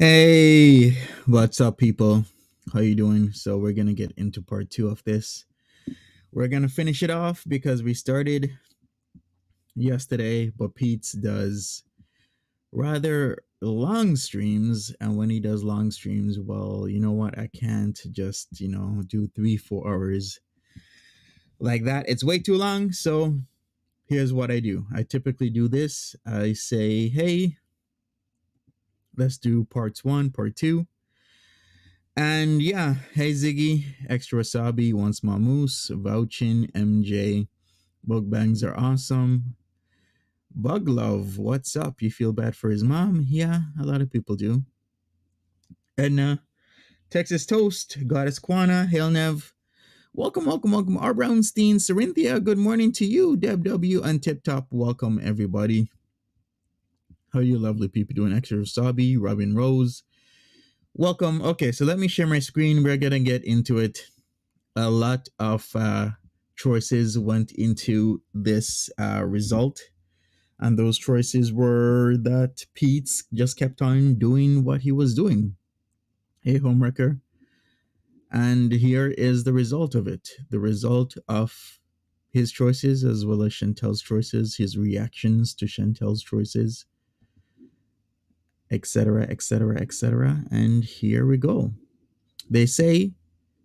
Hey, what's up, people? How you doing? So we're gonna get into part two of this. We're gonna finish it off because we started yesterday, but Pete's does rather long streams, and when he does long streams, well, you know what? I can't just do 3-4 hours like that. It's way too long. So here's what I do. I typically do this. I say, hey, let's do parts one, part two. And yeah, hey Ziggy, extra wasabi, once moose, vouching, MJ, mukbangs are awesome. Bug love, what's up? You feel bad for his mom? Yeah, a lot of people do. Edna, Texas Toast, Goddess Quana, Hail Nev. Welcome, welcome, welcome. R. Brownstein, Sarinthia, good morning to you. Deb W and Tip Top, welcome everybody. How are you lovely people doing? Extra wasabi, Robin Rose. Welcome. Okay, so let me share my screen. We're gonna get into it. A lot of choices went into this result, and those choices were that Pete's just kept on doing what he was doing. Hey, homewrecker. And here is the result of it. The result of his choices as well as Chantel's choices, his reactions to Chantel's choices, etc., etc., etc. And here we go. They say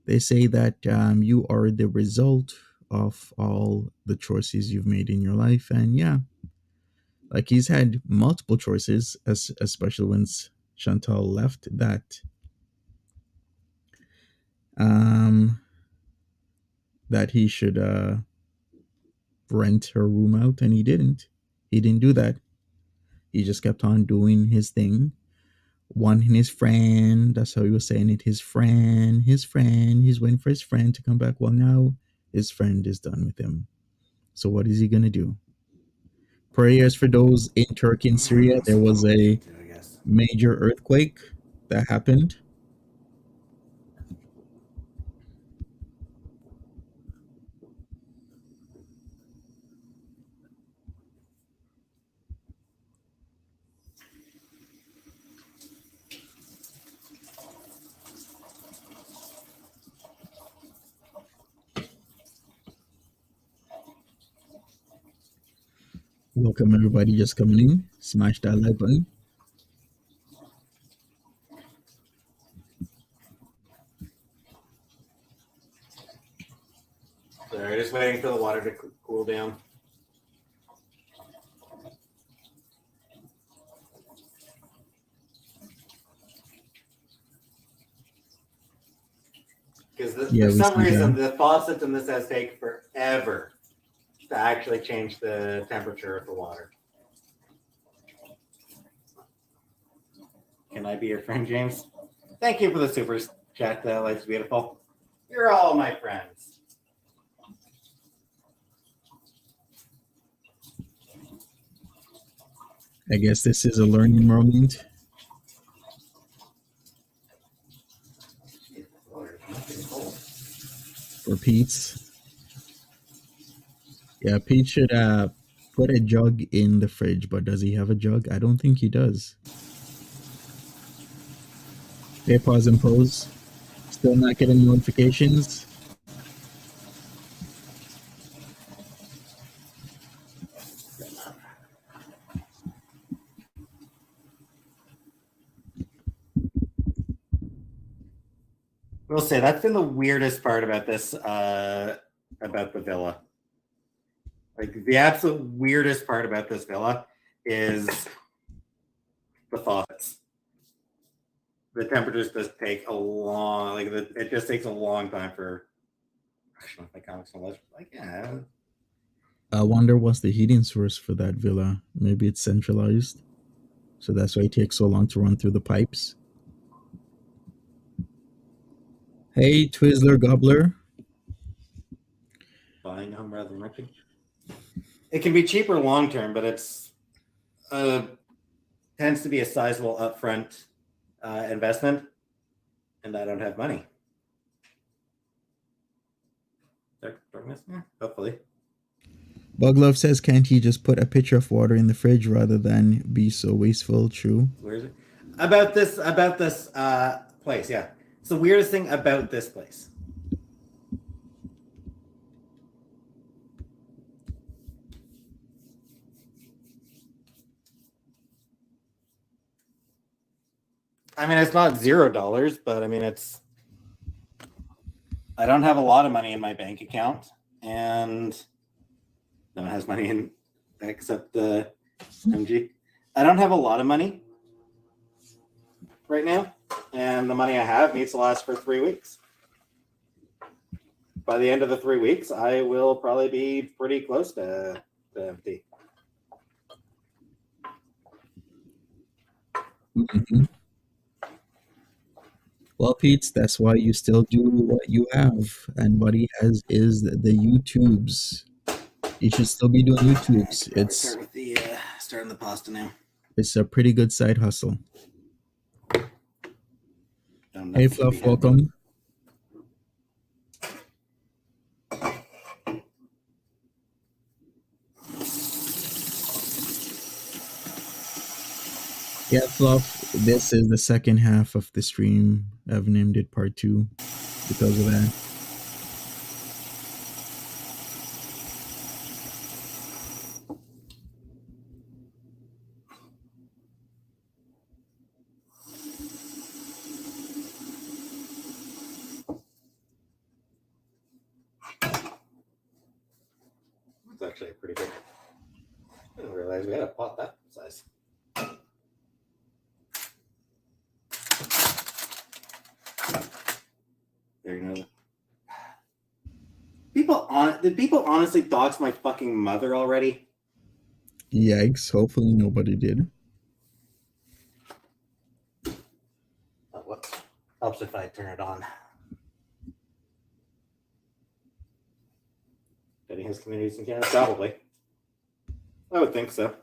that you are the result of all the choices you've made in your life. And yeah, like he's had multiple choices, especially when Chantal left, um that he should rent her room out, and he didn't do that. He just kept on doing his thing, wanting his friend. That's how he was saying it. His friend. He's waiting for his friend to come back. Well, now his friend is done with him. So what is he gonna do? Prayers for those in Turkey and Syria. There was a major earthquake that happened. Welcome everybody just coming in. Smash that like button. Sorry, just waiting for the water to cool down. Because for some reason, the faucet in this has taken forever to actually change the temperature of the water. Can I be your friend, James? Thank you for the super chat. Life's beautiful. You're all my friends. I guess this is a learning moment for Pete's. Yeah, Pete should put a jug in the fridge, but does he have a jug? I don't think he does. Okay, pause and pose. Still not getting notifications. We'll say that's been the weirdest part about this, about the villa. Like the absolute weirdest part about this villa is the faucets. The temperatures just take a long, it just takes a long time for. Actually, my comics so much. Like, yeah. I wonder what's the heating source for that villa. Maybe it's centralized, so that's why it takes so long to run through the pipes. Hey, Twizzler Gobbler. Buying home rather than renting. It can be cheaper long term, but it's tends to be a sizable upfront investment, and I don't have money. Hopefully. Buglove says, can't he just put a pitcher of water in the fridge rather than be so wasteful? True. Where is it? about this place. Yeah, it's the weirdest thing about this place. I mean, it's not $0, but I mean, it's. I don't have a lot of money in my bank account, and no one has money in except the MG. I don't have a lot of money right now, and the money I have needs to last for 3 weeks. By the end of the 3 weeks, I will probably be pretty close to empty. Mm-hmm. Well, Pete, that's why you still do what you have, and what he has is the YouTubes. You should still be doing YouTubes. Start with the starting the pasta now. It's a pretty good side hustle. Hey, Fluff, welcome. Yeah, Fluff, this is the second half of the stream. I've named it part 2 because of that. It's actually pretty big. I didn't realize we had a pot that size. There you go. Did people honestly dox my fucking mother already? Yikes, hopefully nobody did. Oh, what helps if I turn it on? Betting his communities in Canada? Probably. I would think so.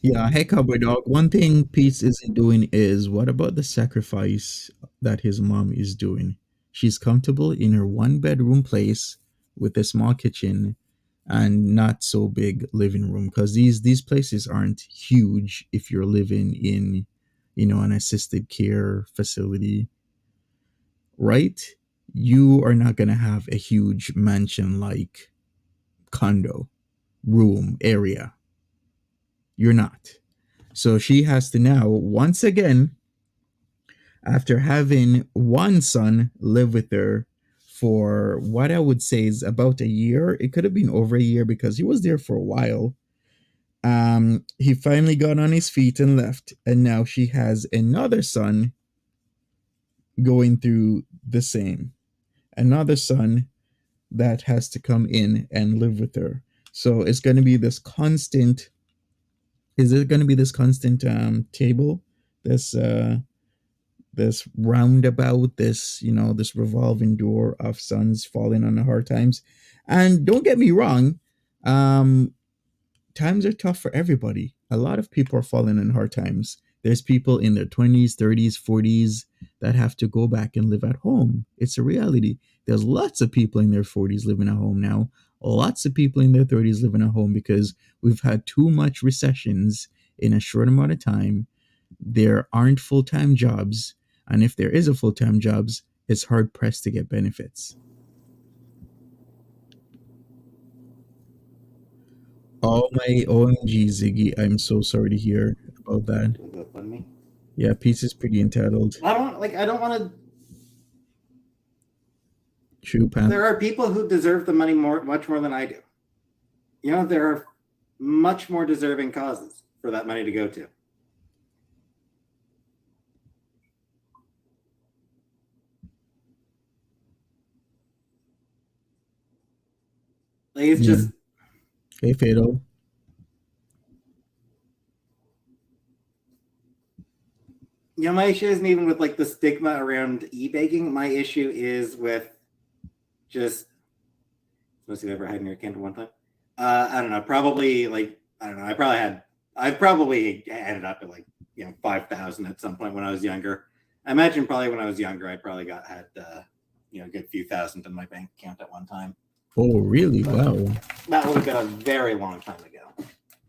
Yeah, hey Cowboy Dog. One thing PEETZ isn't doing is, what about the sacrifice that his mom is doing? She's comfortable in her 1-bedroom place with a small kitchen and not so big living room, because these places aren't huge if you're living in, an assisted care facility, right? You are not gonna have a huge mansion like condo room area. You're not. So she has to now, once again, after having one son live with her for what I would say is about a year, it could have been over a year because he was there for a while. He finally got on his feet and left, and now she has another son going through the same. Another son that has to come in and live with her. So it's going to be this constant. Is it going to be this constant table? This roundabout, this revolving door of sons falling on the hard times. And don't get me wrong, times are tough for everybody. A lot of people are falling in hard times. There's people in their 20s, 30s, 40s that have to go back and live at home. It's a reality. There's lots of people in their 40s living at home now. Lots of people in their 30s living at home because we've had too much recessions in a short amount of time. There aren't full-time jobs. And if there is a full-time jobs, it's hard pressed to get benefits. Oh my OMG, Ziggy, I'm so sorry to hear about that. Yeah, PEETZ is pretty entitled. I don't want to. True, Pam. There are people who deserve the money much more than I do. There are much more deserving causes for that money to go to. Like, it's just. Hey, Fatal. My issue isn't even with like the stigma around e-baking. My issue is with just. Most you've ever had in your account at one time? I don't know. Probably like I don't know. I probably ended up at like 5,000 at some point when I was younger. I imagine probably when I was younger, I probably had a good few thousand in my bank account at one time. Oh, really? But wow. That would have been a very long time ago.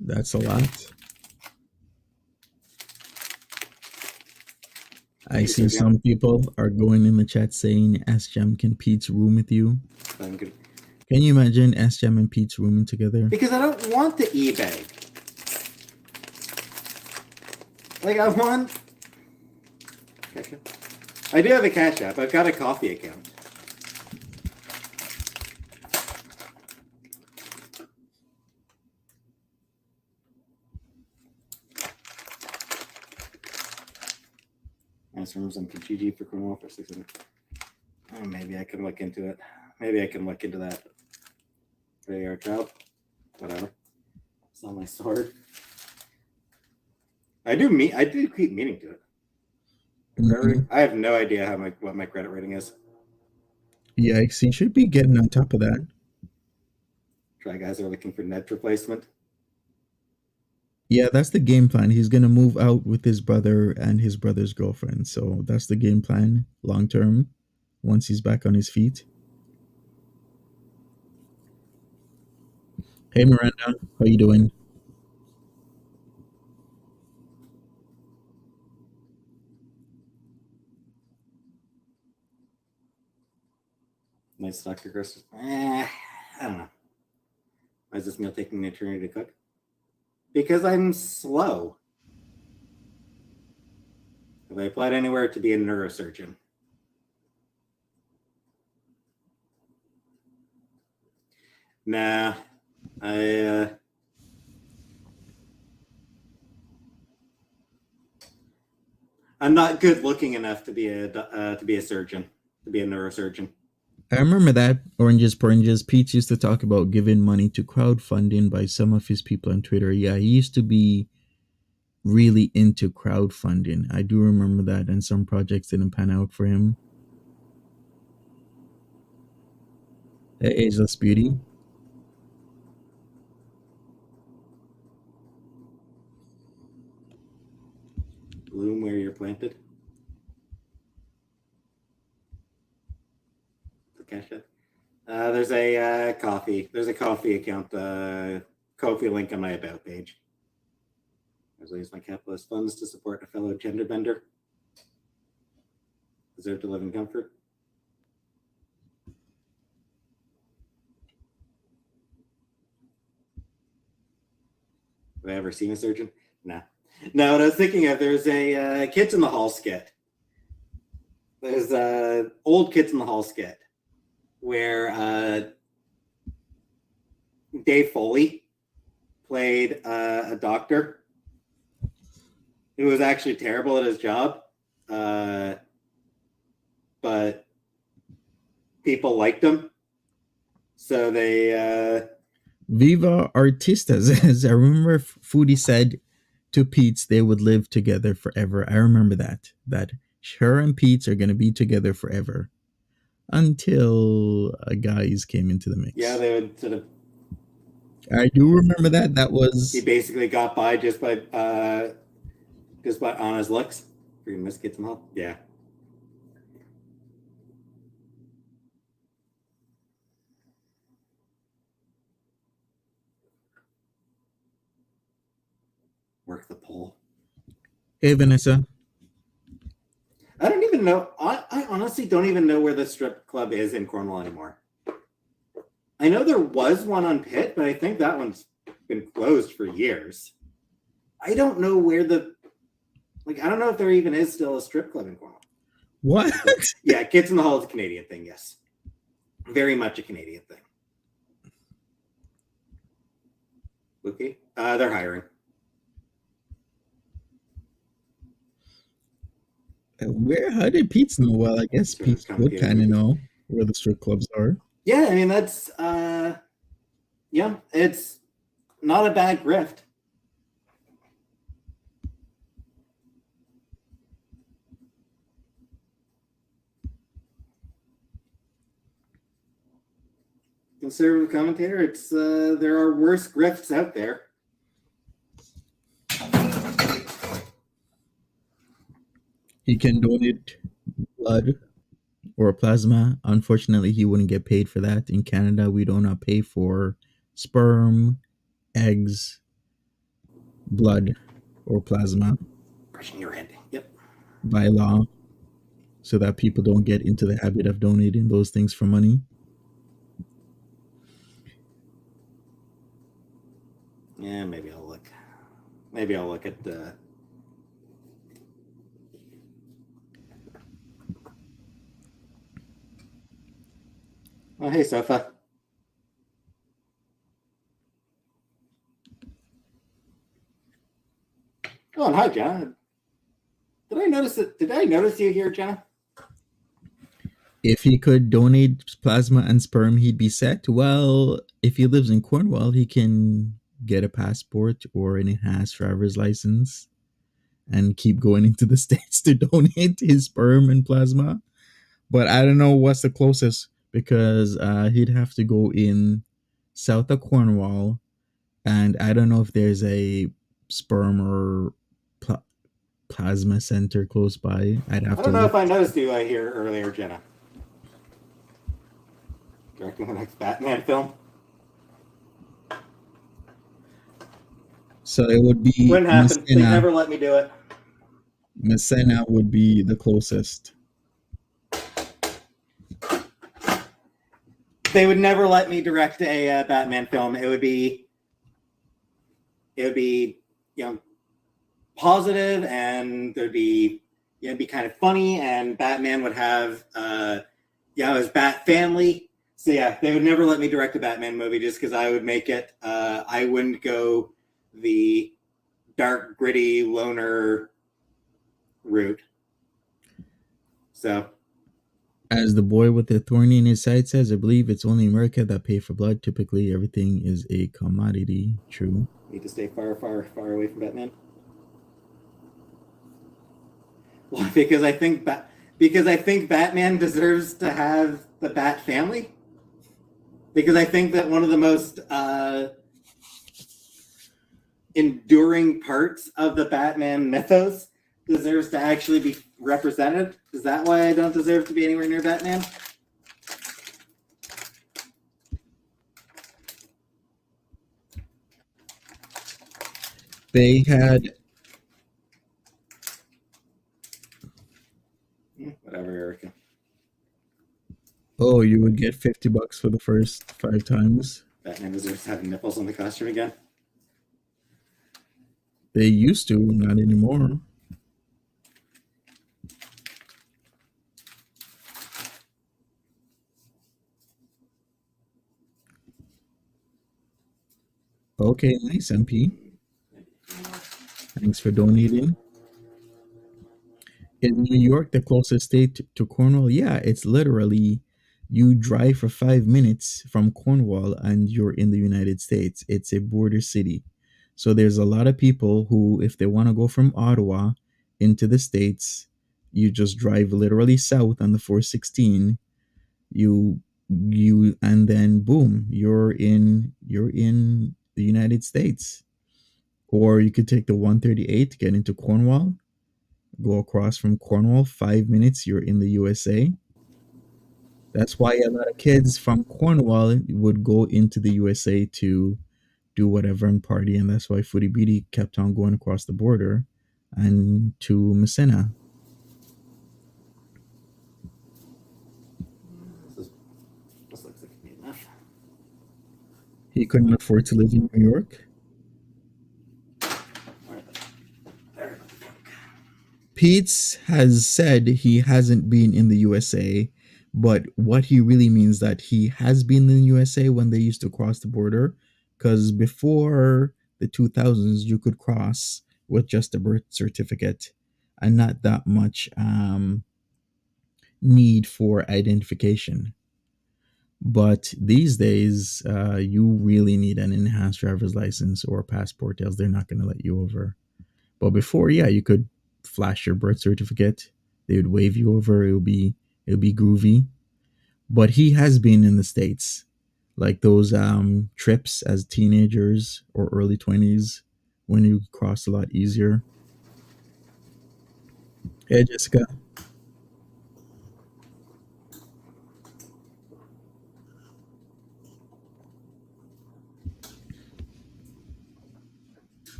That's a lot. I Thank you, see Sergio. some people are going in the chat saying SJam can Pete's room with you. I'm good. Can you imagine SJam and Pete's rooming together? Because I don't want the eBay. Like, I want... I do have a Cash App. I've got a coffee account. Nice rooms on Kijiji for criminal for 600. Oh, maybe I can look into it. Maybe I can look into that. There you are, child. Whatever. It's not my sword. I do keep meaning to it. I have no idea what my credit rating is. Yikes, he should be getting on top of that. Try guys are looking for net replacement. Yeah, that's the game plan. He's gonna move out with his brother and his brother's girlfriend. So that's the game plan long term. Once he's back on his feet. Hey Miranda, how you doing? Nice Dr. Chris. I don't know. Why is this meal taking an eternity to cook? Because I'm slow. Have I applied anywhere to be a neurosurgeon? Nah. I'm not good looking enough to be a surgeon, to be a neurosurgeon. I remember that Oranges Poranges. Pete used to talk about giving money to crowdfunding by some of his people on Twitter. Yeah, he used to be really into crowdfunding. I do remember that, and some projects didn't pan out for him. Hey, Ageless Beauty. Bloom where you're planted. There's a coffee. There's a coffee account. Coffee link on my about page. As I use my capitalist funds to support a fellow gender bender. Deserve to live in comfort. Have I ever seen a surgeon? No. No, what I was thinking of, there's a Kids in the Hall skit. There's old Kids in the Hall skit where Dave Foley played a doctor who was actually terrible at his job, but people liked him. So they... Viva Artistas. I remember Foodie said to Pete's they would live together forever. I remember that her and Pete's are going to be together forever until guys came into the mix. Yeah, they would sort of... I do remember that. That was... He basically got by just by on his looks. Freaking Miss Kids in the Hall. Yeah. Work the poll. Hey, Vanessa. I don't even know. I honestly don't even know where the strip club is in Cornwall anymore. I know there was one on Pitt, but I think that one's been closed for years. I don't know where I don't know if there even is still a strip club in Cornwall. What? Yeah, Kids in the Hall is a Canadian thing, yes. Very much a Canadian thing. Okay. They're hiring. How did Pete's know? Well, I guess Pete's would kind of know where the strip clubs are. Yeah, I mean, that's, yeah, it's not a bad grift. Conservative commentator, it's, there are worse grifts out there. He can donate blood or plasma. Unfortunately, he wouldn't get paid for that. In Canada, we do not pay for sperm, eggs, blood or plasma Brushing your head. Yep. by law so that people don't get into the habit of donating those things for money. Yeah, maybe I'll look. Maybe I'll look at the. Oh, hey, Sofa. Oh, and hi, Jenna. Did I notice it? Did I notice you here, Jenna? If he could donate plasma and sperm, he'd be set. Well, if he lives in Cornwall, he can get a passport or an enhanced driver's license and keep going into the States to donate his sperm and plasma. But I don't know what's the closest because he'd have to go in south of Cornwall, and I don't know if there's a sperm or pl- plasma center close by. I'd have I to don't know look. if I noticed you here earlier, Jenna. Directing the next Batman film. So it would be Wouldn't happen. They Messina. never let me do it. Messina would be the closest. They would never let me direct a Batman film. It would be, you know, positive, and there'd be, it'd be kind of funny, and Batman would have, his Bat family. So yeah, they would never let me direct a Batman movie just because I would make it. I wouldn't go the dark, gritty, loner route. So, As the boy with the thorn in his side says, I believe it's only America that pay for blood. Typically, everything is a commodity. True. need to stay far, far, far away from Batman. Well, because I think Batman deserves to have the Bat family. Because I think that one of the most enduring parts of the Batman mythos deserves to actually be represented. Is that why I don't deserve to be anywhere near Batman? They had Whatever, Erica. Oh, you would get $50 for the first 5 times. Batman deserves to have nipples on the costume again. They used to, not anymore. Okay, nice, MP. Thanks for donating. In New York, the closest state to Cornwall, yeah, it's literally you drive for 5 minutes from Cornwall and you're in the United States. It's a border city. So there's a lot of people who, if they want to go from Ottawa into the States, you just drive literally south on the 416. You and then boom, you're in the United States. Or you could take the 138 to get into Cornwall, go across from Cornwall, 5 minutes, you're in the USA. That's why a lot of kids from Cornwall would go into the USA to do whatever and party, and that's why Footy Beatty kept on going across the border and to Messina. This looks like me enough. He couldn't afford to live in New York. PEETZ has said he hasn't been in the USA, but what he really means that he has been in the USA when they used to cross the border, because before the 2000s you could cross with just a birth certificate and not that much need for identification. But these days, you really need an enhanced driver's license or a passport, else they're not going to let you over. But before, yeah, you could flash your birth certificate. They would wave you over. It would be groovy. But he has been in the States, like those trips as teenagers or early 20s when you cross a lot easier. Hey, Jessica.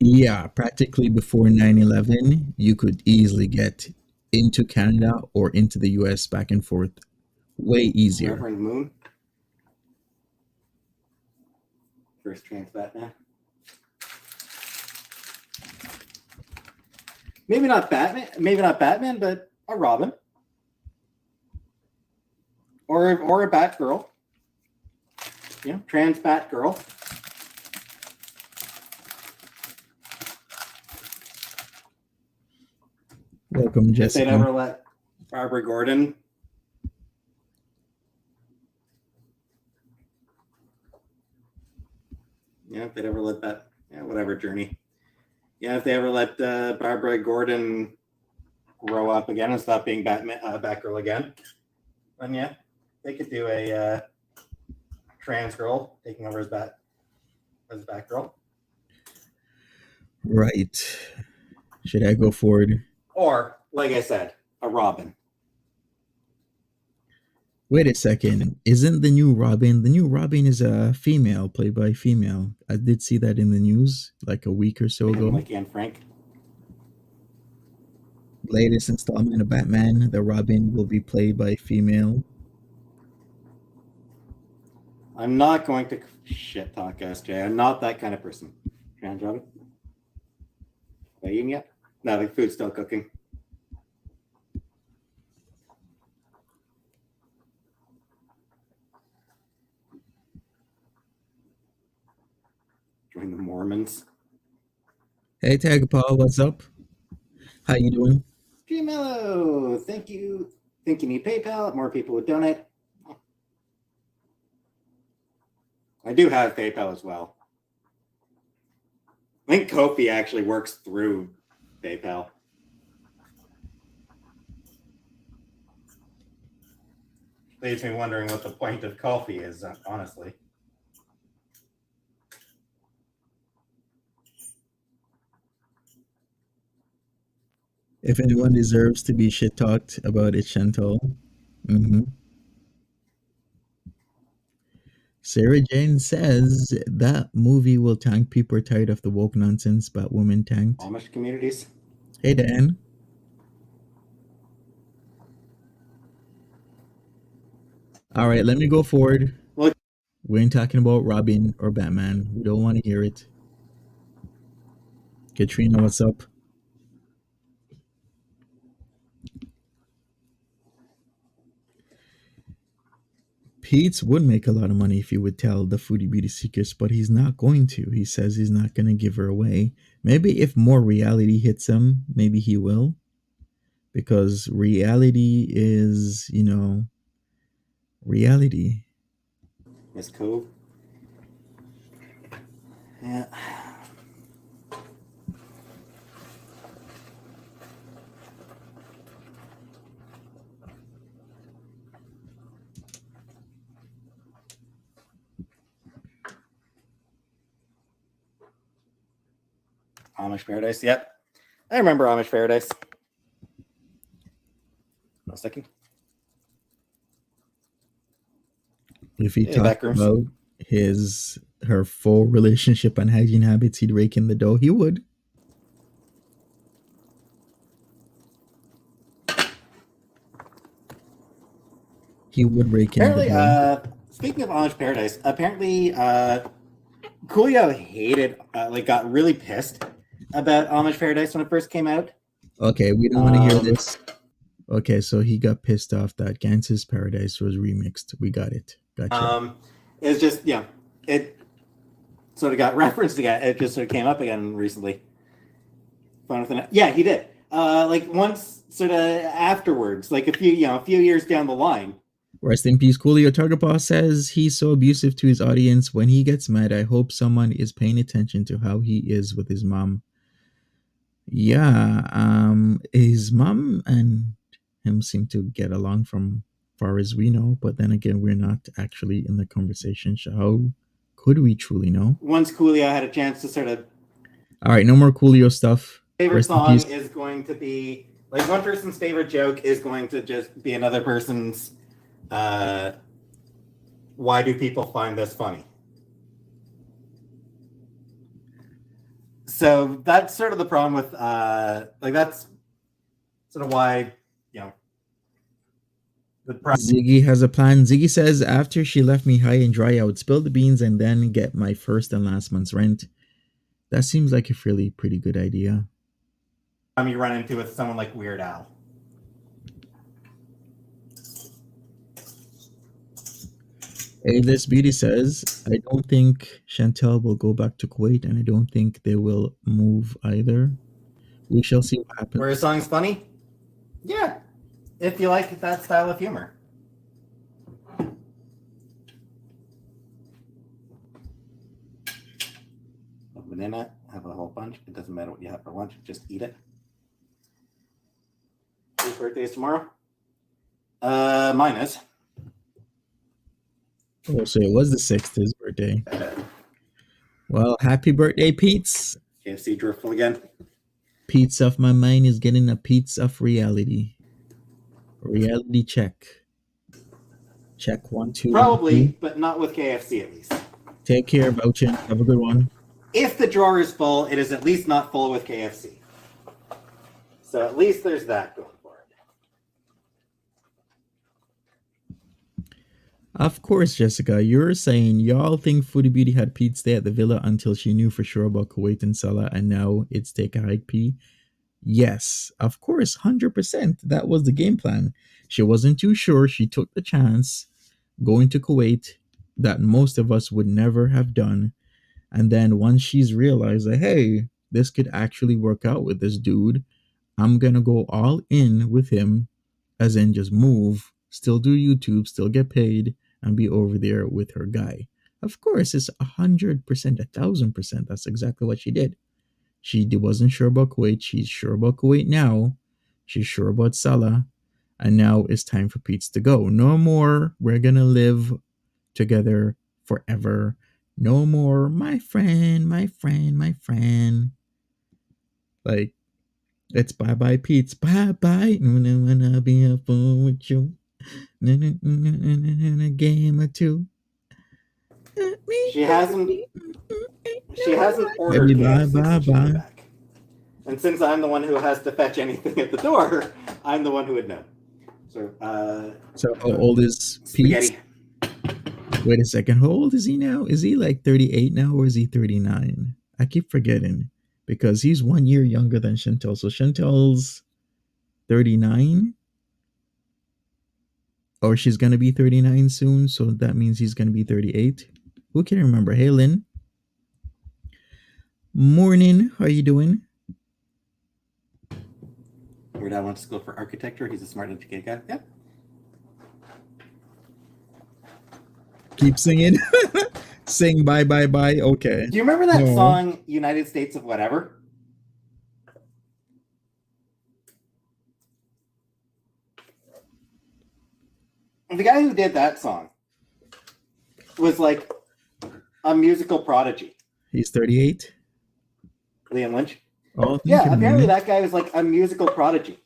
Yeah, practically before 9/11, you could easily get into Canada or into the US back and forth way easier. Reverend Moon, first trans Batman. Maybe not Batman, but a Robin. Or a Batgirl. You know, trans Batgirl. Welcome, If they'd Jessica. ever let Barbara Gordon if they'd ever let that, whatever journey. Yeah, if they ever let Barbara Gordon grow up again and stop being Batgirl again, then yeah, they could do a trans girl taking over as Batgirl. Right. Should I go forward? Or, like I said, a Robin. Wait a second. Isn't the new Robin? The new Robin is a female, played by a female. I did see that in the news like a week or so ago. Like Anne Frank. Latest installment of Batman, the Robin will be played by a female. I'm not going to shit talk SJ. I'm not that kind of person. Trans Robin? Are you eating yet? No, the food's still cooking. Join the Mormons. Hey, Tagapaw, what's up? How you doing? Gmello, thank you. Think you need PayPal? More people would donate. I do have PayPal as well. I think Ko-fi actually works through PayPal. Leaves me wondering what the point of Ko-fi is, honestly. If anyone deserves to be shit talked about it, Chantal. Mm-hmm. Sarah Jane says that movie will tank. People are tired of the woke nonsense, but women tanked. Amish communities. Hey, Dan. All right, let me go forward. Look, we ain't talking about Robin or Batman. We don't want to hear it. Katrina, what's up? PEETZ would make a lot of money if he would tell the Foodie Beauty Secrets, but he's not going to. He says he's not going to give her away. Maybe if more reality hits him, maybe he will. Because reality is, reality. Miss Cove. Yeah. Amish Paradise. Yep. I remember Amish Paradise. A second. If he talked about her full relationship and hygiene habits, he'd rake in the dough. He would. He would rake in the dough. Speaking of Amish Paradise, apparently Coolio hated, got really pissed about Amish Paradise when it first came out. Okay, we don't want to hear this. Okay, so he got pissed off that Gantz's Paradise was remixed. We got it. Gotcha. It's just, it sort of got referenced again. It just sort of came up again recently. Yeah, he did. Once, sort of afterwards, like a few years down the line. Rest in peace, Coolio. Targapaw says he's so abusive to his audience. When he gets mad, I hope someone is paying attention to how he is with his mom. Yeah, his mom and him seem to get along from far as we know, but then again, we're not actually in the conversation. So how could we truly know? Once Coolio had a chance to sort of... All right, no more Coolio stuff. Favorite song is going to be... one person's favorite joke is going to just be another person's... why do people find this funny? So that's sort of the problem with like that's sort of why, you know, the Ziggy has a plan. Ziggy says after she left me high and dry, I would spill the beans and then get my first and last month's rent. That seems like a really pretty good idea. You run into with someone like Weird Al. Hey, this beauty says, I don't think Chantel will go back to Kuwait, and I don't think they will move either. We shall see what happens. Where a song's funny? Yeah, if you like that style of humor. A banana, have a whole bunch. It doesn't matter what you have for lunch, just eat it. Whose birthday is tomorrow? Mine is. Oh, so it was the 6th, his birthday. Well, happy birthday, Pete's. KFC driftful again. Pete's of my mind is getting a Pete's of reality. Reality check. Check 1, 2. Probably, 3. But not with KFC at least. Take care, Bouchin. Have a good one. If the drawer is full, it is at least not full with KFC. So at least there's that going for it. Of course, Jessica, you're saying y'all think Foodie Beauty had Pete stay at the villa until she knew for sure about Kuwait and Salah, and now it's take a hike P? Yes, of course, 100%. That was the game plan. She wasn't too sure. She took the chance going to Kuwait that most of us would never have done. And then once she's realized that, hey, this could actually work out with this dude, I'm going to go all in with him, as in just move, still do YouTube, still get paid, and be over there with her guy. Of course, it's 100%, 1,000%. That's exactly what she did. She wasn't sure about Kuwait. She's sure about Kuwait now. She's sure about Salah. And now it's time for Pete's to go. No more, we're going to live together forever. No more, my friend, my friend, my friend. Like, it's bye-bye, Pete's. Bye-bye. I wanna be a fool with you. A game or two. She hasn't ordered KFC back. And since I'm the one who has to fetch anything at the door, I'm the one who would know. So how old is Pete? Wait a second. How old is he now? Is he like 38 now, or is he 39? I keep forgetting because he's 1 year younger than Chantel. So Chantel's 39, or she's gonna be 39 soon. So that means he's gonna be 38. Who can remember? Hey, Lynn. Morning. How you doing? Your dad wants to go for architecture. He's a smart, educated guy. Yeah. Keep singing. Sing bye, bye, bye. Okay. Do you remember that song, United States of Whatever? The guy who did that song was like a musical prodigy. He's 38. Liam Lynch. Oh, yeah, apparently that guy was like a musical prodigy.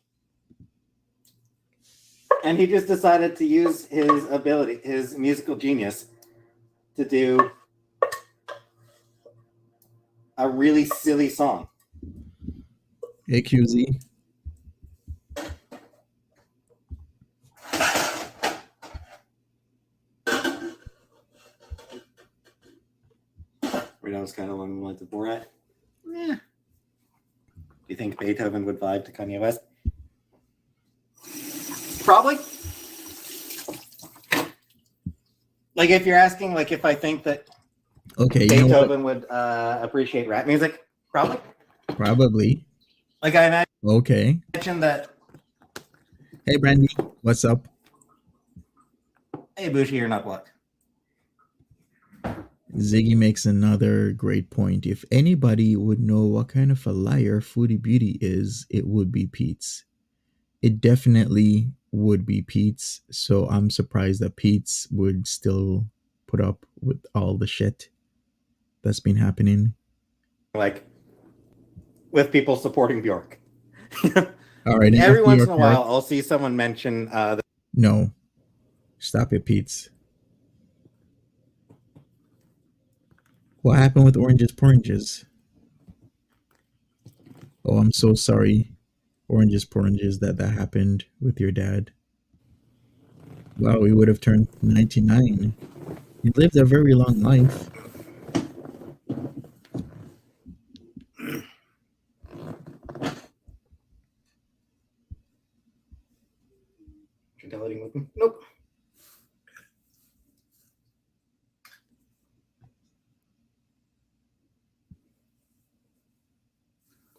And he just decided to use his ability, his musical genius, to do a really silly song. Hey, QZ. Right now it's kind of along the lines of Borat. Yeah. Do you think Beethoven would vibe to Kanye West? Probably. Like, if you're asking, like, if I think that Beethoven would appreciate rap music, probably. Probably. Like, I imagine. Okay. That. Hey, Brandy, what's up? Hey, Bushi, you're not blocked. Ziggy makes another great point. If anybody would know what kind of a liar Foodie Beauty is, it would be Pete's. It definitely would be Pete's. So I'm surprised that Pete's would still put up with all the shit that's been happening. Like, with people supporting Bjork. All right. Every once in a while, I'll see someone mention. No. Stop it, Pete's. What happened with Oranges Poranges? Oh, I'm so sorry. Oranges, poranges, that happened with your dad. Wow, he would have turned 99. He lived a very long life. Fidelity with him? Nope.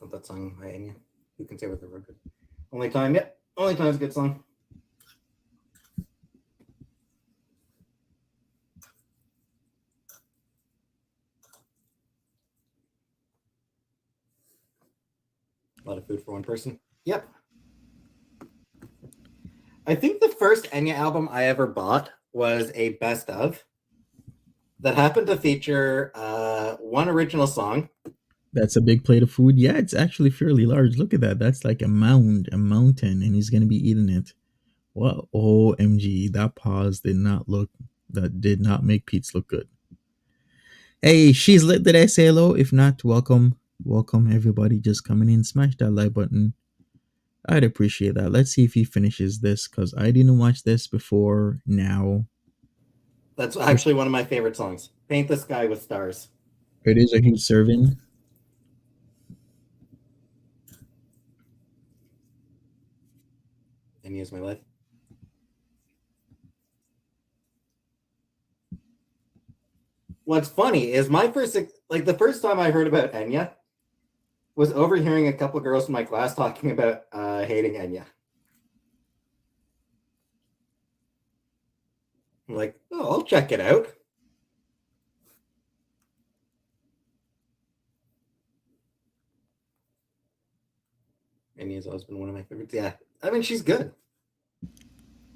Love that song by Enya. Who can say what the record? Only Time, yep. Only Time's a good song. A lot of food for one person. Yep. I think the first Enya album I ever bought was a best of that happened to feature one original song. That's a big plate of food. Yeah, it's actually fairly large. Look at that. That's like a mountain, and he's gonna be eating it. Well, OMG, that did not make Pete's look good. Hey, she's lit. Did I say hello? If not, welcome. Welcome everybody just coming in. Smash that like button. I'd appreciate that. Let's see if he finishes this because I didn't watch this before now. That's actually one of my favorite songs. Paint the Sky with Stars. It is a huge serving. Enya's my life. What's funny is the first time I heard about Enya was overhearing a couple girls in my class talking about hating Enya. I'm like, oh, I'll check it out. Enya's always been one of my favorites. Yeah, I mean, she's good.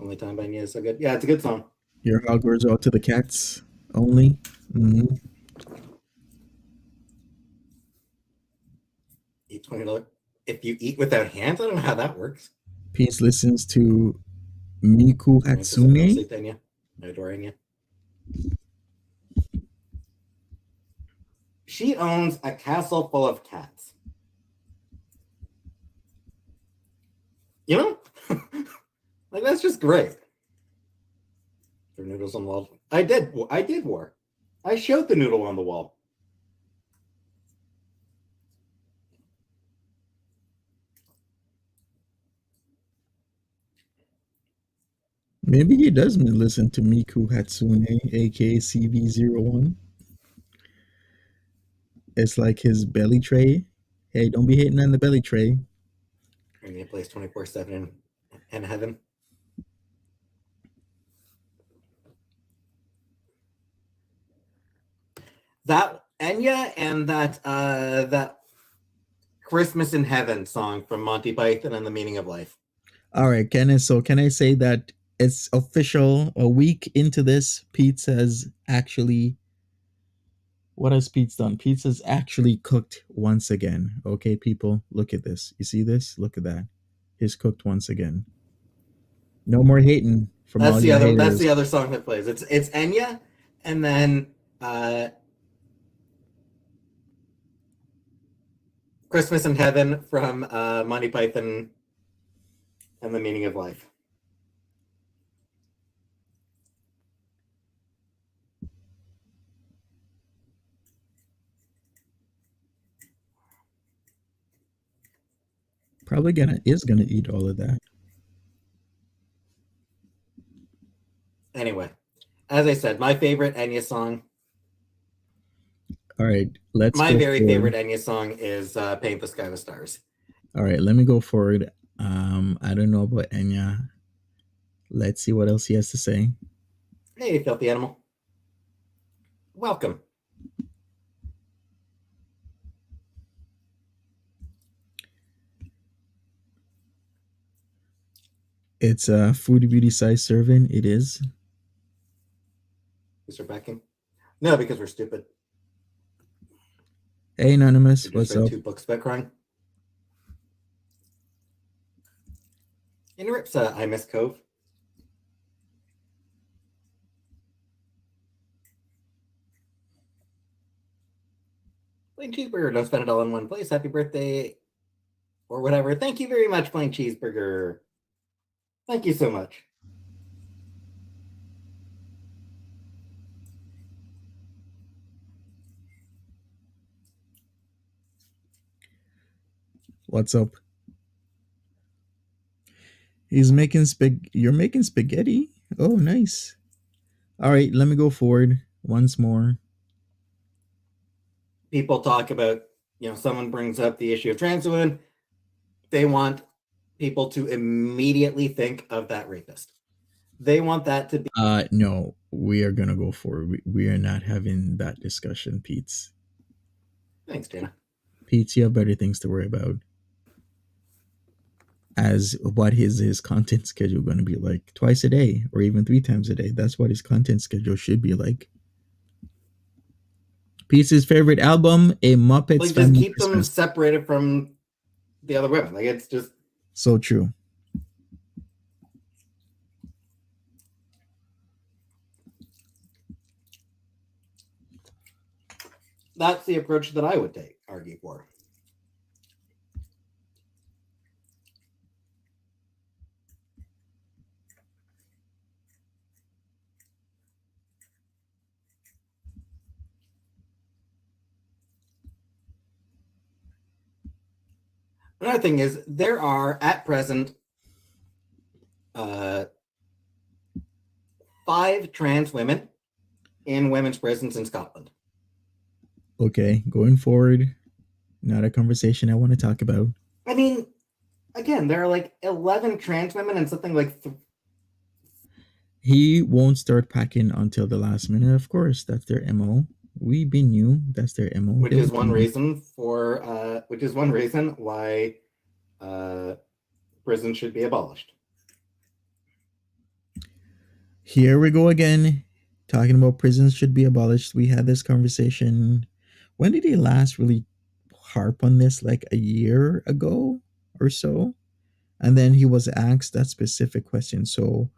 Only Time by Enya is so good. Yeah, it's a good song. Your Hogwarts out to the cats only. Mm-hmm. Eat $20. If you eat without hands, I don't know how that works. Peace listens to Miku Hatsune. Enya. I adore Enya. She owns a castle full of cats. You know? Like, that's just great. There are noodles on the wall. I did war. I showed the noodle on the wall. Maybe he does listen to Miku Hatsune, aka CV01. It's like his belly tray. Hey, don't be hating on the belly tray. Enya plays 24/7 in heaven. That Enya and that Christmas in Heaven song from Monty Python and the Meaning of Life. All right, Kenneth. So can I say that it's official? A week into this, Pete's has actually. What has Pete's done? Pete's has actually cooked once again. Okay, people, look at this. You see this? Look at that. He's cooked once again. No more hating from all your haters. That's the other song that plays. It's Enya, and then Christmas in Heaven from Monty Python and the Meaning of Life. Probably is gonna eat all of that. Anyway, as I said, my favorite Enya song. All right, let's. My very favorite Enya song is "Paint the Sky with Stars." All right, let me go forward. I don't know about Enya. Let's see what else he has to say. Hey, filthy animal. Welcome. It's a foodie beauty size serving. It is. Mr. Backing. No, because we're stupid. Hey, Anonymous, what's up? 2 books about crying. Rips, I Miss Cove. Plain cheeseburger, don't spend it all in one place. Happy birthday, or whatever. Thank you very much, Plain Cheeseburger. Thank you so much. What's up? You're making spaghetti? Oh, nice. All right, let me go forward once more. People talk about, someone brings up the issue of trans women. They want people to immediately think of that rapist. They want that to be. No, we are gonna go forward. We are not having that discussion, PEETZ. Thanks, Dana. PEETZ, you have better things to worry about. As what his content schedule going to be like twice a day or even 3 times a day. That's what his content schedule should be like. PEETZ's favorite album, A Muppets Like, just Family keep them Christmas. separated from the other women. Like, it's just So true. that's the approach that I would argue for. Another thing is, there are at present 5 trans women in women's prisons in Scotland. Okay, going forward, not a conversation I want to talk about. I mean, again, there are like 11 trans women and something like. He won't start packing until the last minute. Of course, that's their MO. We been new. That's their MO. Which is one reason why prison should be abolished. Here we go again, talking about prisons should be abolished. We had this conversation. When did he last really harp on this? Like a year ago or so? And then he was asked that specific question. So,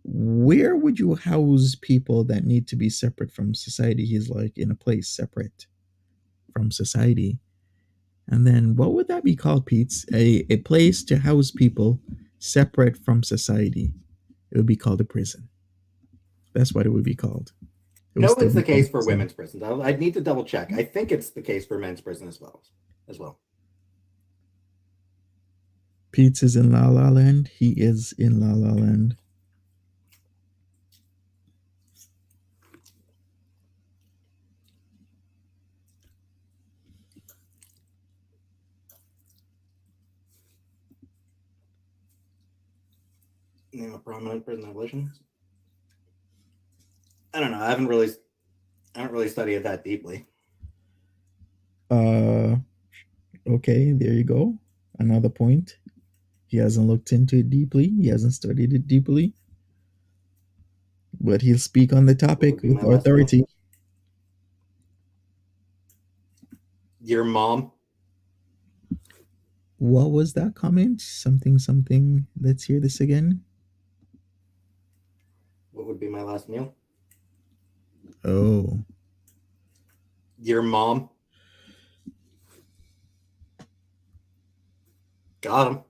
where would you house people that need to be separate from society? He's like, in a place separate from society. And then what would that be called, PEETZ? A place to house people separate from society. It would be called a prison. That's what it would be called. No, it's the case for women's prisons. I'd need to double check. I think it's the case for men's prison as well. PEETZ is in La La Land. He is in La La Land. Name a prominent prison abolition. I don't know. I haven't really studied it that deeply. Okay, there you go. Another point. He hasn't looked into it deeply. He hasn't studied it deeply. But he'll speak on the topic with authority. Your mom. What was that comment? Something. Let's hear this again. What would be my last meal? Oh. Your mom. Got him.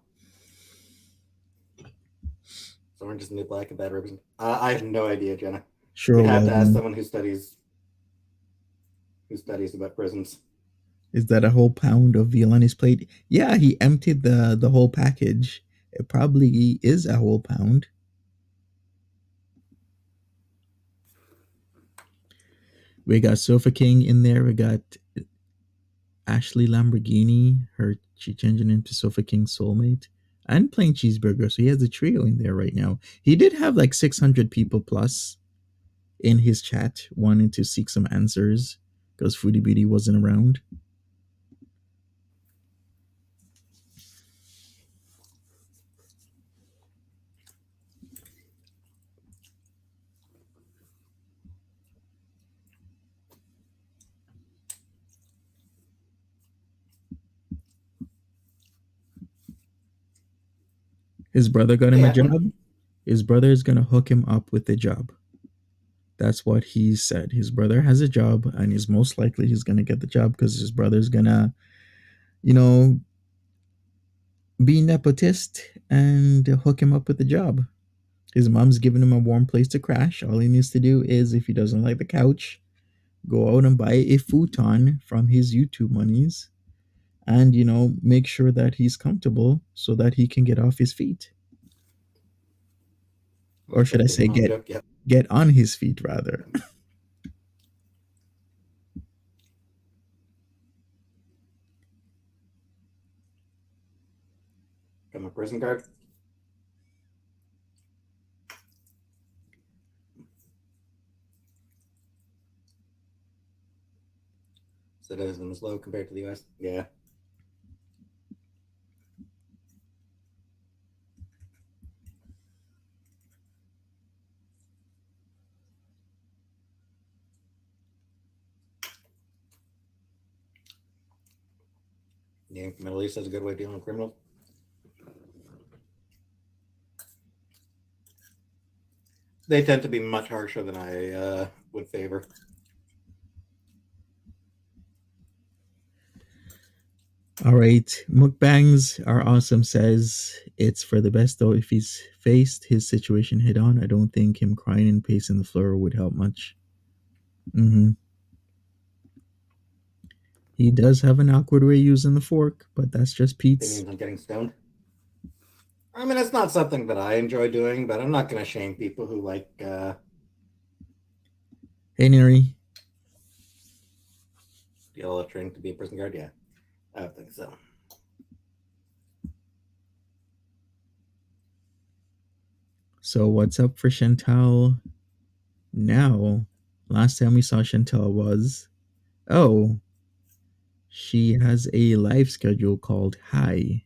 Orange is the New Black, a bad represent. I have no idea, Jenna. Sure. You'd have to ask someone who studies about prisons. Is that a whole pound of veal on his plate? Yeah, he emptied the whole package. It probably is a whole pound. We got Sofa King in there. We got Ashley Lamborghini. She changing into Sofa King's soulmate. And Plain Cheeseburger. So he has a trio in there right now. He did have like 600 people plus in his chat wanting to seek some answers because Foodie Beauty wasn't around. His brother got him a job. His brother is going to hook him up with a job. That's what he said. His brother has a job, and he's most likely he's going to get the job because his brother's going to, be nepotist and hook him up with a job. His mom's giving him a warm place to crash. All he needs to do is, if he doesn't like the couch, go out and buy a futon from his YouTube monies and, make sure that he's comfortable so that he can get off his feet. Or should I That's a say, mom get joke. Yep. get on his feet rather. Got my prison card. Citizen is low compared to the US. Yeah. Yeah, Middle East has a good way of dealing with criminals. They tend to be much harsher than I would favor. All right. Mukbangs are awesome says it's for the best though if he's faced his situation head on. I don't think him crying and pacing the floor would help much. Mm-hmm. He does have an awkward way using the fork, but that's just Pete's. Opinions on getting stoned. I mean, it's not something that I enjoy doing, but I'm not going to shame people who like. Hey, Neri. Deal a drink to be a prison guard. Yeah, I don't think so. So what's up for Chantal now? Last time we saw Chantal was, oh, she has a live schedule called Hi.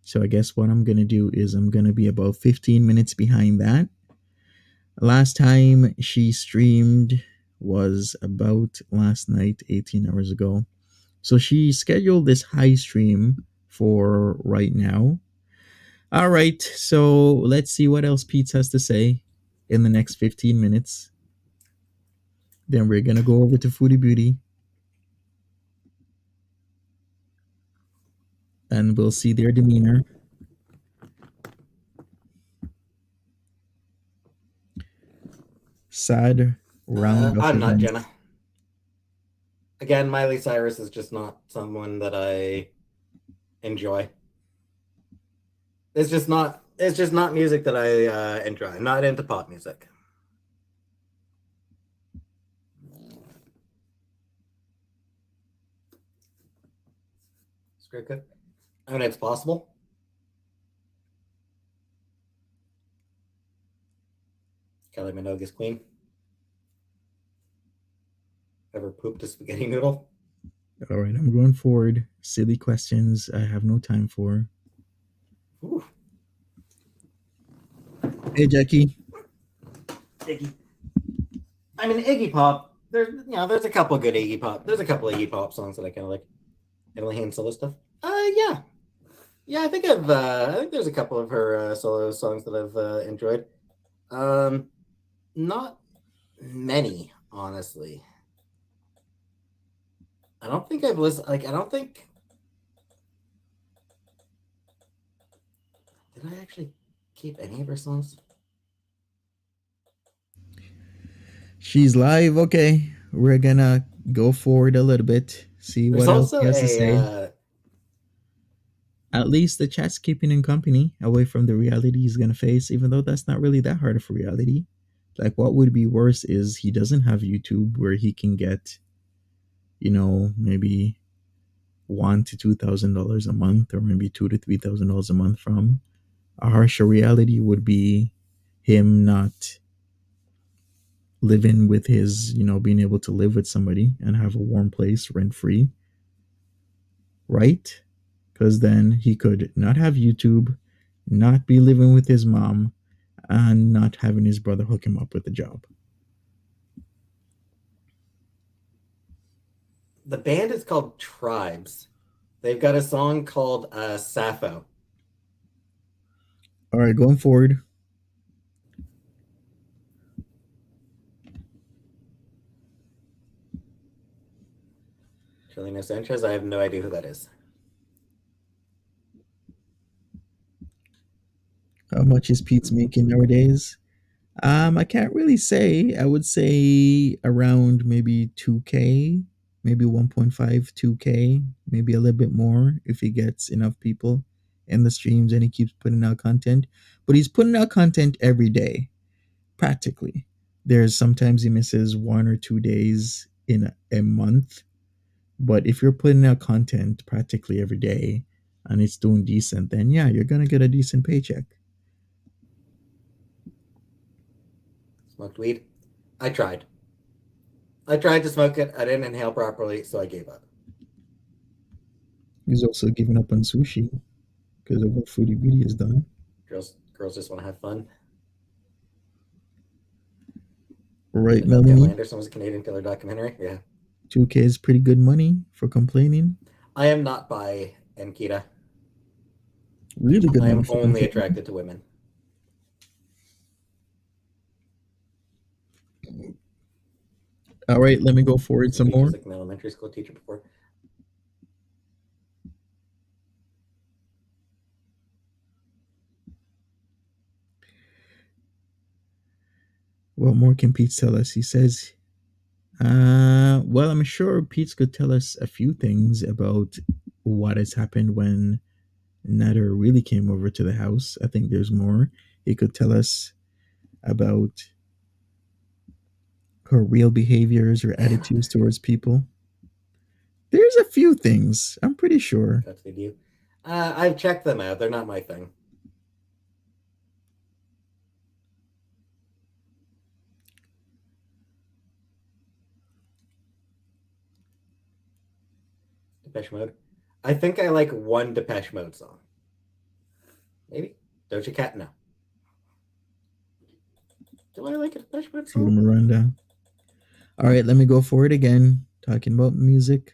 So I guess what I'm going to do is I'm going to be about 15 minutes behind that. Last time she streamed was about last night, 18 hours ago. So she scheduled this high stream for right now. All right, so let's see what else Pete has to say in the next 15 minutes. Then we're going to go over to Foodie Beauty and we'll see their demeanor. Sad round of I'm not events. Jenna. Again, Miley Cyrus is just not someone that I enjoy. It's just not. It's just not music that I enjoy. I'm not into pop music. Skrika. I mean, it's possible. Kelly Minogue's queen. Ever pooped a spaghetti noodle? All right, I'm going forward. Silly questions I have no time for. Ooh. Hey, Jackie. Iggy. I mean, Iggy Pop. There's a couple of good Iggy Pop. There's a couple of Iggy Pop songs that I kind of like. Emily Haim solo stuff. Yeah. I think there's a couple of her solo songs that I've enjoyed. Not many, honestly. I don't think I've listened. Like, I don't think. Did I actually keep any of her songs? She's live. Okay, we're gonna go forward a little bit. See There's what else also he has to say. a. At least the chat's keeping him company away from the reality he's gonna face, even though that's not really that hard of a reality. Like, what would be worse is he doesn't have YouTube where he can get, maybe $1,000 to $2,000 a month, or maybe $2,000 to $3,000 a month from. A harsher reality would be him not living with his, being able to live with somebody and have a warm place rent free, right? Because then he could not have YouTube, not be living with his mom, and not having his brother hook him up with a job. The band is called Tribes. They've got a song called Sappho. All right, going forward. Chelina Sanchez. I have no idea who that is. How much is Pete's making nowadays? I can't really say. I would say around maybe 2K, maybe 1.5, 2K, maybe a little bit more if he gets enough people in the streams and he keeps putting out content. But he's putting out content every day, practically. There's sometimes he misses 1 or 2 days in a month. But if you're putting out content practically every day and it's doing decent, then yeah, you're gonna get a decent paycheck. Smoked weed. I tried. I tried to smoke it. I didn't inhale properly, so I gave up. He's also giving up on sushi because of what Foodie Beauty has done. Girls just want to have fun. Right, The Milk Melanie? Anderson was a Canadian killer documentary. Yeah. 2K is pretty good money for complaining. I am not bi, Nkita. Really good I money am for only complaining. attracted to women. All right, let me go forward some more. Just like an elementary school teacher before. What more can Pete tell us? He says, well, I'm sure Pete could tell us a few things about what has happened when Nader really came over to the house. I think there's more. He could tell us about her real behaviors or Damn. attitudes towards people. There's a few things, I'm pretty sure. That's the view. I've checked them out. They're not my thing. Depeche Mode. I think I like one Depeche Mode song. Maybe. Doja Cat? No. Do I like a Depeche Mode True song? Miranda. All right, let me go forward again. Talking about music.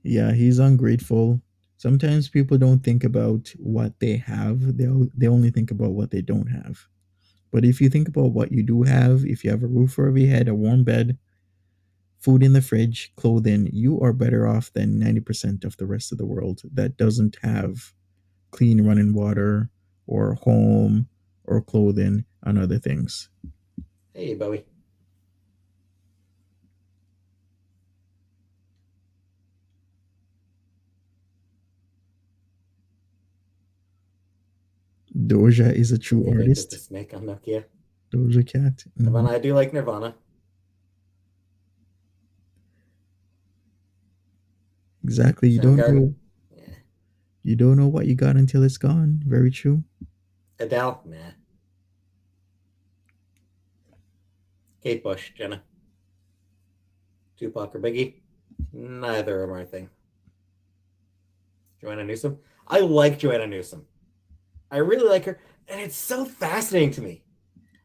Yeah, he's ungrateful. Sometimes people don't think about what they have, they only think about what they don't have. But if you think about what you do have, if you have a roof over your head, a warm bed, food in the fridge, clothing, you are better off than 90% of the rest of the world that doesn't have clean running water or home or clothing and other things. Hey, Bowie. Doja is a true They baked the artist. snake on Nokia. Doja Cat. Nirvana. I do like Nirvana. Exactly. Soundgarden. Yeah. You don't know what you got until it's gone. Very true. Adele. Nah. Kate Bush. Jenna. Tupac or Biggie. Neither are my thing. Joanna Newsom. I like Joanna Newsom. I really like her, and it's so fascinating to me.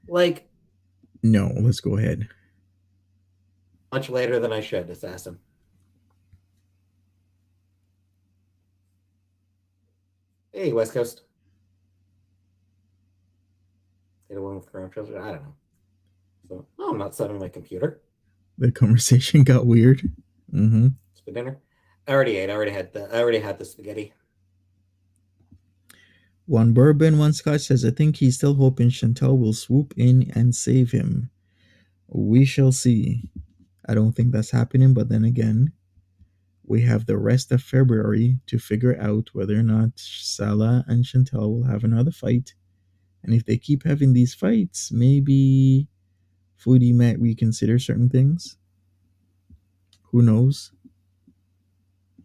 Like, No, let's go ahead. much later than I should, Assassin. Hey, West Coast. They the one with grown children. I don't know. So, I'm not setting my computer. The conversation got weird. Mm-hmm. It's for dinner. I already ate. I already had the spaghetti. One bourbon, one scotch says, I think he's still hoping Chantal will swoop in and save him. We shall see. I don't think that's happening, but then again, we have the rest of February to figure out whether or not Salah and Chantal will have another fight. And if they keep having these fights, maybe Foodie might reconsider certain things. Who knows?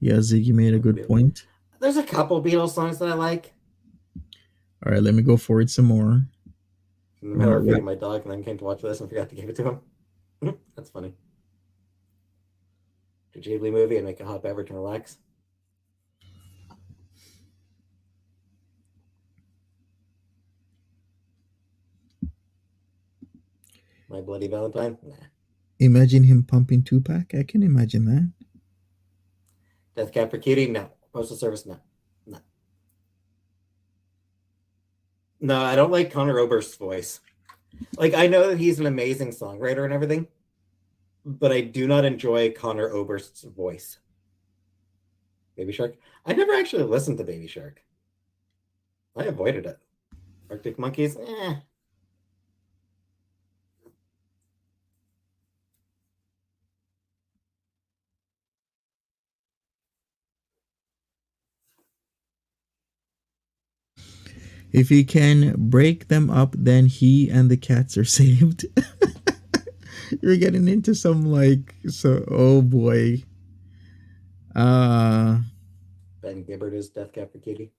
Yeah, Ziggy made a good point. There's a couple Beatles songs that I like. All right, let me go forward some more. In the middle of feeding my dog, and then came to watch this and forgot to give it to him. That's funny. A Ghibli movie and make a hot beverage and relax. My Bloody Valentine? Nah. Imagine him pumping Tupac. I can imagine that. Death Cab for Cutie? No. Postal Service? No. No. No, I don't like Conor Oberst's voice. Like, I know that he's an amazing songwriter and everything, but I do not enjoy Conor Oberst's voice. Baby Shark? I never actually listened to Baby Shark. I avoided it. Arctic monkeys, eh. If he can break them up, then he and the cats are saved. You're getting into some like so. Oh boy. Uh Ben Gibbard is Death Cab for Cutie.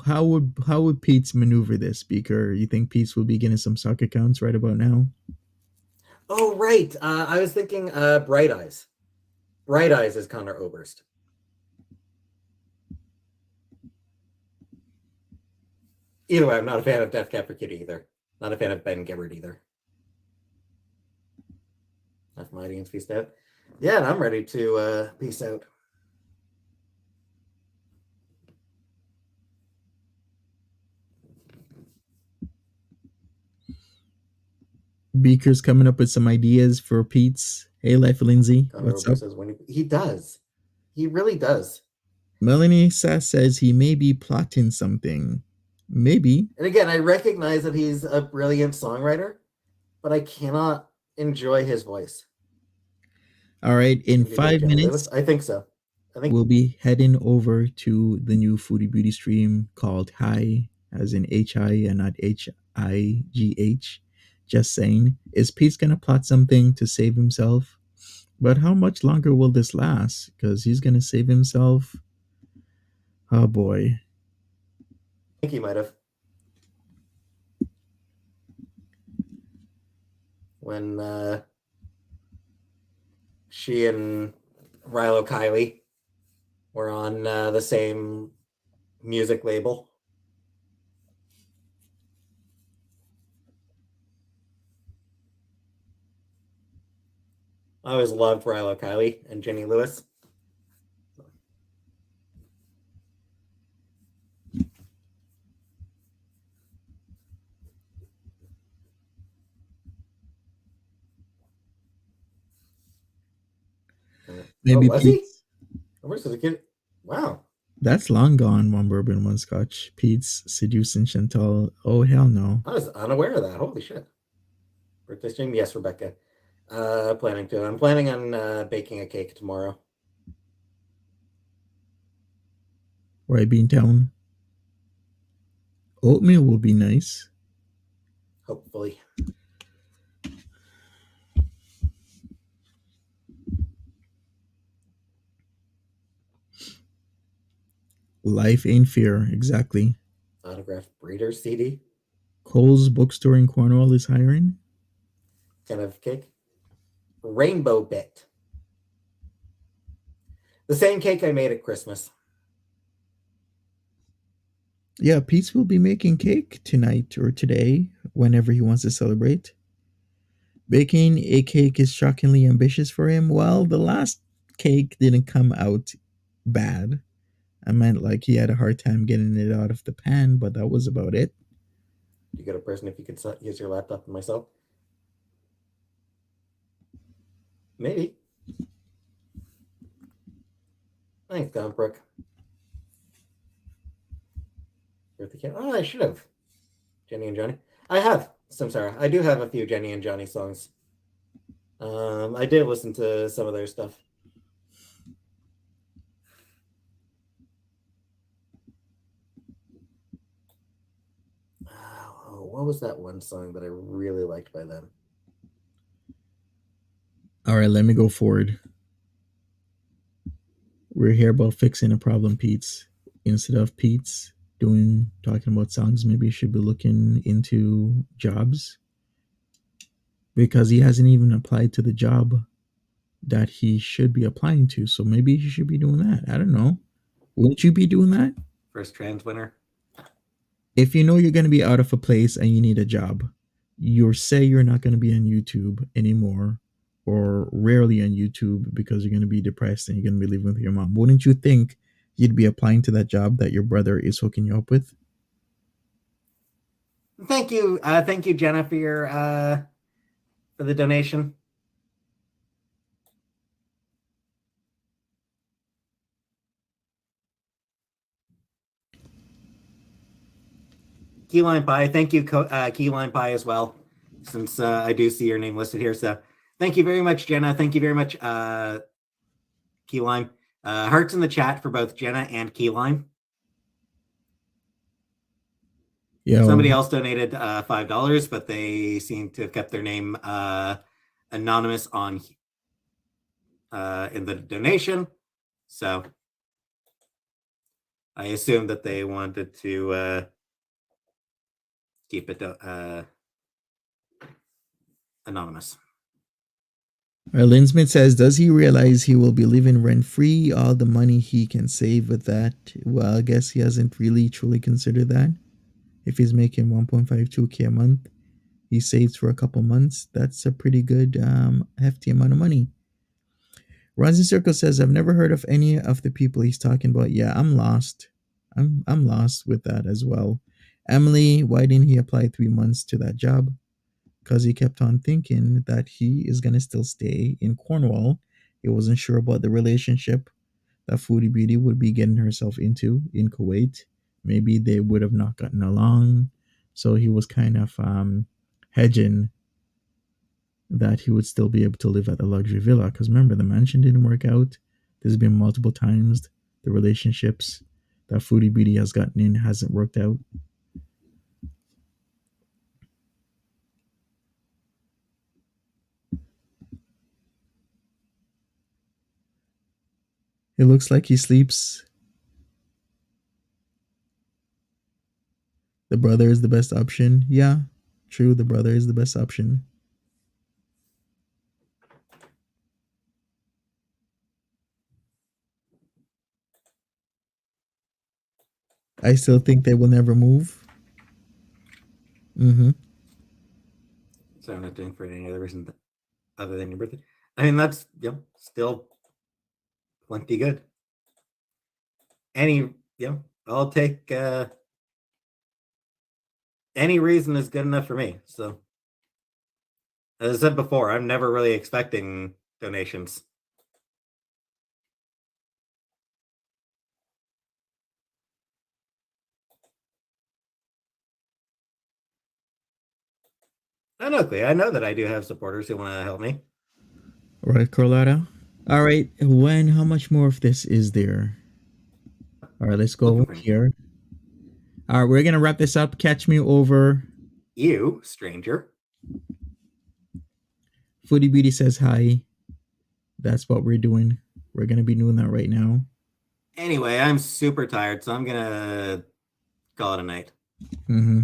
how would PEETZ maneuver this, Speaker? You think PEETZ will be getting some stock accounts right about now? Oh, right. I was thinking Bright Eyes. Bright Eyes is Connor Oberst. Either way, I'm not a fan of Death Cab for Cutie either. Not a fan of Ben Gibbard either. That's my audience pieced out. Yeah, and I'm ready to peace out. Beaker's coming up with some ideas for PEETZ. Hey, Life Lindsay, Connor what's up? Oberst says when he does. He really does. Melanie Sass says he may be plotting something. Maybe. And again, I recognize that he's a brilliant songwriter, but I cannot enjoy his voice. All right, in Maybe 5 minutes, I think so. I think we'll be heading over to the new Foodie Beauty stream called High, as in HI and not HIGH. Just saying, is Pete's gonna plot something to save himself? But how much longer will this last? Because he's gonna save himself. Oh boy. he might have. When she and Rilo Kiley were on the same music label. I always loved Rilo Kiley and Jenny Lewis. Maybe Was he? Pete's. Where's the kid? Wow. That's long gone. One bourbon, one scotch. Pete's seducing Chantal. Oh hell no. I was unaware of that. Holy shit. Birthday stream? Yes, Rebecca. Planning to. I'm planning on baking a cake tomorrow. Right, Beantown. Oatmeal will be nice. Hopefully. Life ain't fair. Exactly. Autographed breeder CD. Cole's bookstore in Cornwall is hiring. Kind of cake. Rainbow bit. The same cake I made at Christmas. Yeah, Pete's will be making cake tonight or today, whenever he wants to celebrate. Baking a cake is shockingly ambitious for him. Well, the last cake didn't come out bad. I meant like he had a hard time getting it out of the pan, but that was about it. You get a person if you could use your laptop and myself? Maybe. Thanks, Gonbrook. Birthday cake. Oh, I should have. Jenny and Johnny. I have. Samsara. I do have a few Jenny and Johnny songs. I did listen to some of their stuff. Oh, what was that one song that I really liked by them? All right, let me go forward. We're here about fixing a problem, Pete's. Instead of Pete's talking about songs, maybe you should be looking into jobs, because he hasn't even applied to the job that he should be applying to. So maybe he should be doing that. I don't know. Wouldn't you be doing that? First trans winner. If you know you're going to be out of a place and you need a job, you say you're not going to be on YouTube anymore, or rarely on YouTube, because you're going to be depressed and you're going to be living with your mom. Wouldn't you think you'd be applying to that job that your brother is hooking you up with? Thank you, Jenna, for the donation. Key Lime Pie. Thank you, Key Lime Pie, as well, since I do see your name listed here. So thank you very much, Jenna. Thank you very much, Key Lime. Hearts in the chat for both Jenna and Key Lime. Somebody else donated $5, but they seem to have kept their name anonymous on in the donation. So I assume that they wanted to keep it anonymous. Lynn Smith says, does he realize he will be living rent-free? All the money he can save with that? Well, I guess he hasn't really truly considered that. If he's making 1.52K a month, he saves for a couple months. That's a pretty good, hefty amount of money. Runs in Circle says, I've never heard of any of the people he's talking about. Yeah, I'm lost. I'm lost with that as well. Emily, why didn't he apply 3 months to that job? Because he kept on thinking that he is going to still stay in Cornwall. He wasn't sure about the relationship that Foodie Beauty would be getting herself into in Kuwait. Maybe they would have not gotten along. So he was kind of hedging that he would still be able to live at the luxury villa. Because remember, the mansion didn't work out. There's been multiple times the relationships that Foodie Beauty has gotten in hasn't worked out. It looks like he sleeps. The brother is the best option. Yeah, true. The brother is the best option. I still think they will never move. Mm-hmm. So I'm not doing for any other reason other than your birthday. I mean, that's still plenty good. I'll take any reason is good enough for me. So as I said before, I'm never really expecting donations. And luckily, I know that I do have supporters who want to help me. All right, Carlotta. All right, how much more of this is there? All right, let's go here. All right, we're going to wrap this up. Catch me over. You, stranger. Foodie Beauty says hi. That's what we're doing. We're going to be doing that right now. Anyway, I'm super tired, so I'm going to call it a night. Mm-hmm.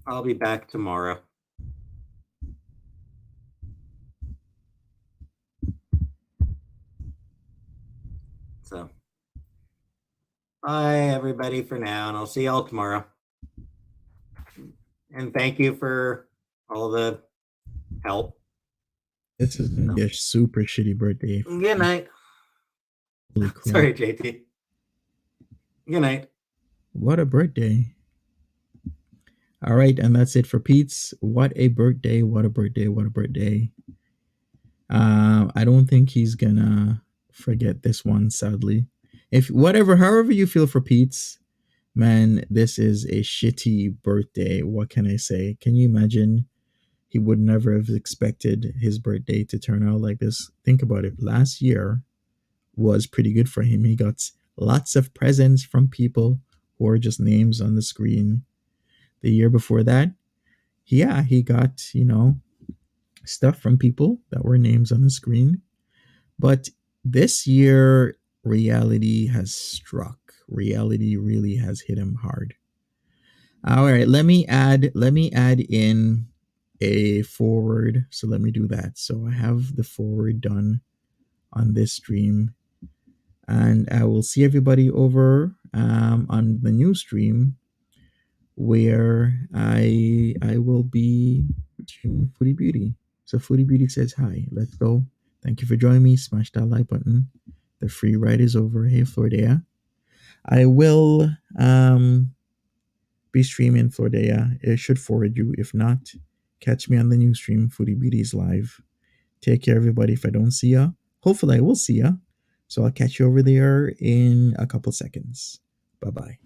I'll be back tomorrow. So, bye everybody for now, and I'll see y'all tomorrow. And thank you for all the help. This is going to be a super shitty birthday. Good night. Sorry, JT. Good night. What a birthday. All right, and that's it for PEETZ. What a birthday, what a birthday, what a birthday. I don't think he's gonna forget this one, sadly. However you feel for PEETZ, man, this is a shitty birthday. What can I say? Can you imagine? He would never have expected his birthday to turn out like this. Think about it. Last year was pretty good for him. He got lots of presents from people who are just names on the screen. The year before that, he got, stuff from people that were names on the screen. But this year, reality has struck. Reality really has hit him hard. All right, let me add in a forward. So let me do that. So I have the forward done on this stream, and I will see everybody over on the new stream where I will be streaming Foodie Beauty. So Foodie Beauty says hi. Let's go. Thank you for joining me. Smash that like button. The free ride is over. Hey Flordea. I will be streaming Florida. It should forward you. If not, catch me on the new stream, Foodie Beauties Live. Take care, everybody. If I don't see ya, hopefully I will see ya. So I'll catch you over there in a couple seconds. Bye bye.